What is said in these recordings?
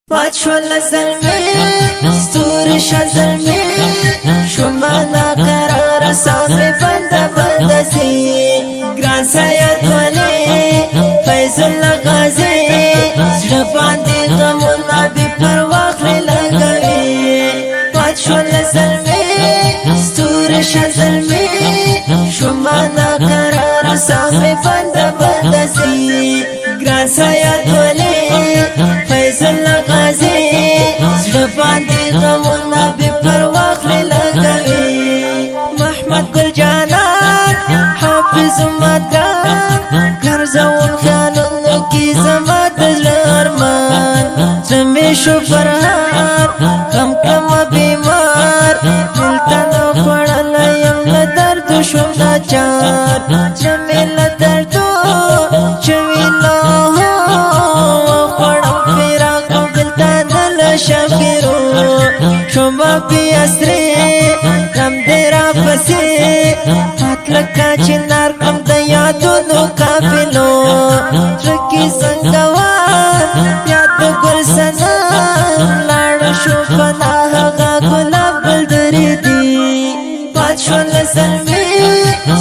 پاتشول زلمی ستور شزلمی شمانا قرار سامی بند سی گران سید ولی فیض اللہ غازی زربان دی غمونا بی پرواخلی لگوی پاتشول زلمی ستور شزلمی شمانا قرار سامی بند سی گران سید ولی فیض اللہ غازی زربان دی غمونا بی پرواخلی لگوی محمد گل جانان حافظ مدران گرزون خیالونو کی زماد ارمان زمیشو فرحان کم کم بیمار ملتانو پڑلایم لدردو شم ناچار جمیل دردو چویلو شما بی اسری کم دیرا پسی پات لکا چنار کم دیادونو کافلو رکی سنگوان یادو گل سنم لار شو پناہ غا گلاب گل دری دی پاتشول زلمی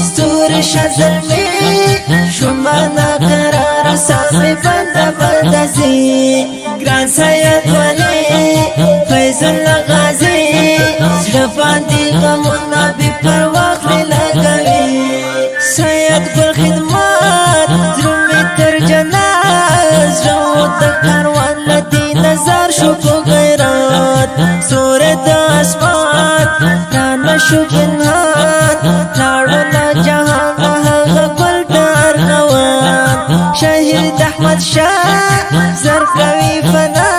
ستور شزلمی شما نقرار سامی بند زی گران سید ولی فیض اللہ غازی زربان دی غمونا بی پرواخلی لگوی سید گل خدمات درومی تر جناز رو دکاروان لدی نظر شو کو غیرات سور دا اسمان رانا شو پنهان لارو جهان لها گل دار نوان شهید احمد شاه زرقوی فنا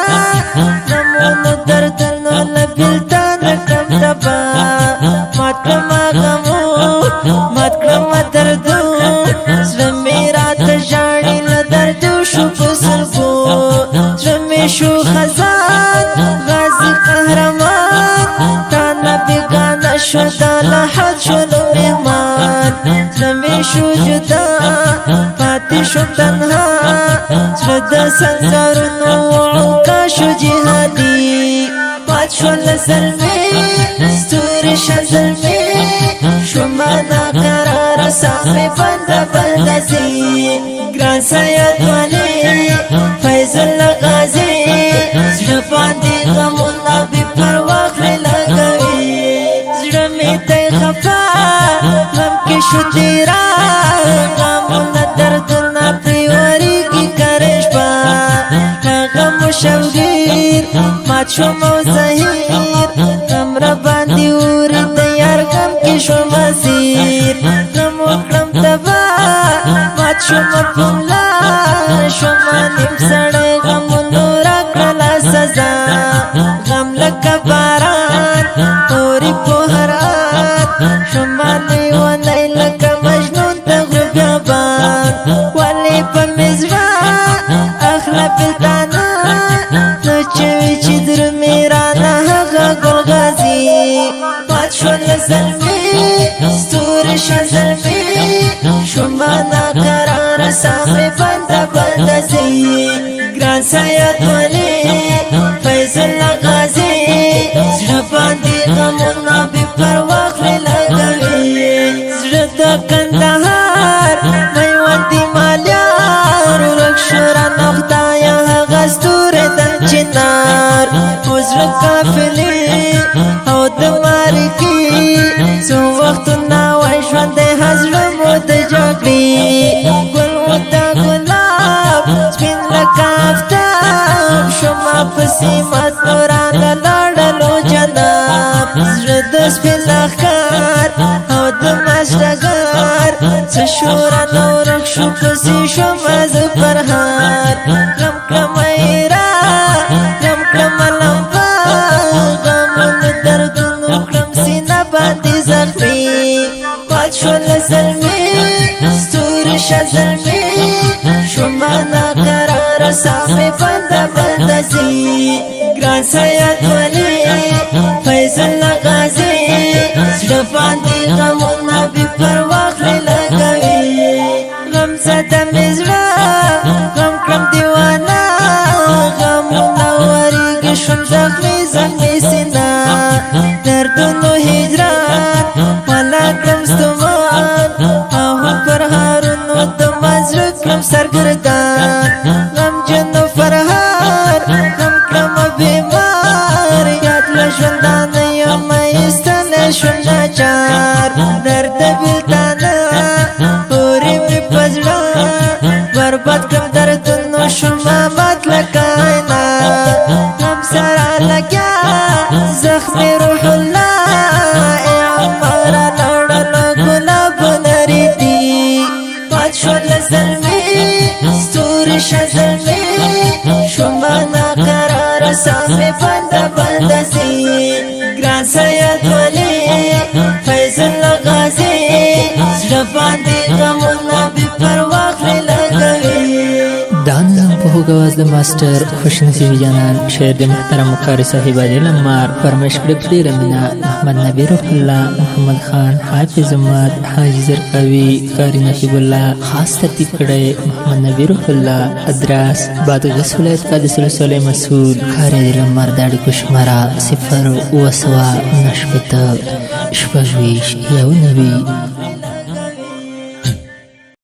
نمونو دردنو لبلتان کم دبا مات کما غمو مات کما دردو زرمی رات جانی لدردو شو بسرگو زرمی شو خزان غازی قهرمان تانا بگانا شو دالا حد شلو مهمان زرمی شو جدا پاتی شو تنها زرد سنگارونو وعوکا شو جهادی پاتشول زلمی ستور شزلمی شمانا قرار سامی بند زی گران سید ولی فیض اللہ غازی زربان دی غمونا بی پرواخلی لگوی زرمی تی خفا غم کی شو تیرا غمونا دردنا پریوری کی کرش با غم و شوگیر مات شما زهیر غم را باندی اوری دیار غم کی شما زیر غم و غم تبا مات شما پولا شما نیم سڑ غم و نورا کلا سزا غم لکا باران اوری پوهرات شما نیو نی لکا مجنون تغرب یابان والی پا مزرا اخلا پلتانا نو چوی چی در میرانا حقا گل غازی پاتشول زلمی ستور شزلمی شما نقرار سامی بند زی گران سید ولی فیض اللہ غازی زربان دی غمونا بی پرواخلی لگوی زرد کندهار میوان دی مالیار ورک شورا نختایا غستور دن چنار وزر کافلی او دماری کی سو وقت ناوی شوند حضرمو دجاگلی گل و دا گلاب سپین لکافتاب شما پسیمت نوران لارلو جناب زرد سپین لخکار او دمشتگار سشورا نورک شو پسی شما زپرهار کم کم ایرا کم کم لمبا غمون دردونو کم سینا باندی زخمی پاتشول زلمی ستور شزلمی شما نقرار سامی بند زی گران سید ولی فیض اللہ غازی زربان دی غمونا بی پرواخلی لگوی غم زدم ازرا غم کم دیوانا غم نوری شون زخمی زخمی سینا دردونو هجران والا کم ستمان آهم پر هارونو دمازر کم سرگردان غم جنو فرهار غم کم بیمار یاد لشوندان یم ایستن شون ناچار درد بیلتانا پوری می پزران برباد کم دردونو شما مات لکاینا غم سرا لگیا زخمی روح اللہ ای عمارا لوڑلو گلاب نریدی بات شول ظلمی ستوری شظلمی شما ناقرار سامی بند بند سی گران سید ولی فیضل غازی زربان دی غمونا بی پرواخلی لگوی دانم په هوګواز د ماستر خوشنصیب جانان شعر د محترم قاری صاحب علی لمار فرمایش کړی ډیره مینا محمد نبی روح الله محمد خان حافظ امت حاجی زرقاوی قاری نقیب الله خاص ترتیب کړی محمد نبی روح الله ادراس بادغیس ولایت قادس رسول مسعود قاری علی لمار داړي کوشمرا 0 وسوا نشبت شپږ 29